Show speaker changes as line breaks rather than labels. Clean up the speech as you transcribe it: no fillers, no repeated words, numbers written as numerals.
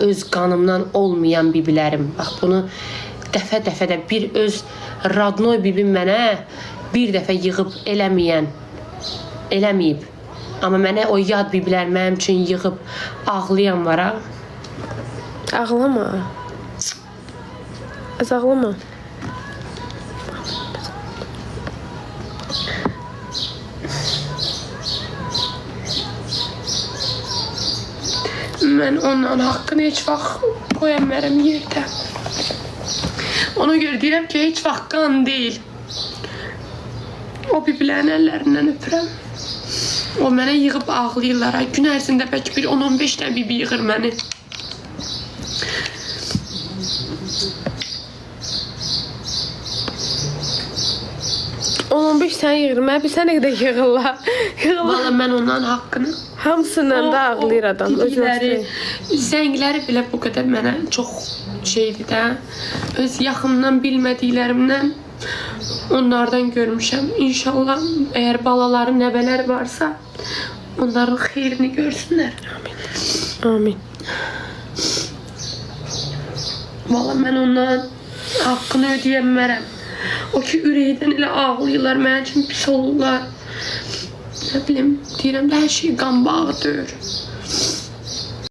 öz qanımdan olmayan bibilərim. Bax, bunu dəfə-dəfə də bir öz radnoy bibim mənə bir dəfə yığıb eləməyib. Amma mənə o yad bibilər mənim üçün yığıb ağlayan var ha.
Ağlama. Az ağlama.
Mən onların haqqını heç vaxt qoya bilmərəm yerdə. Ona görə deyirəm ki, heç vaxt qan deyil. O bibilərin əllərindən öpürəm. O mənə yığıb ağlayırlar. Gün ərzində bəlkə bir 10-15 dənə bibi yığır məni.
On 15 sən yığır. Mən bir sənə qədər yığırlar.
Valla mən onların haqqını...
Hamısından da ağlayır adam.
Bibiləri, zəngləri belə bu qədər mənə çox şeydir də. Öz yaxından bilmədiklərimdən onlardan görmüşəm. İnşallah əgər balaları, nəvələr varsa onların xeyrini görsünlər.
Amin.
Valla mən onların haqqını ödeyə bilmərəm. O ki, ürəkdən elə ağlayırlar, mənim üçün pis olurlar. Nə bilim, deyirəm də hər şey qan bağıdır.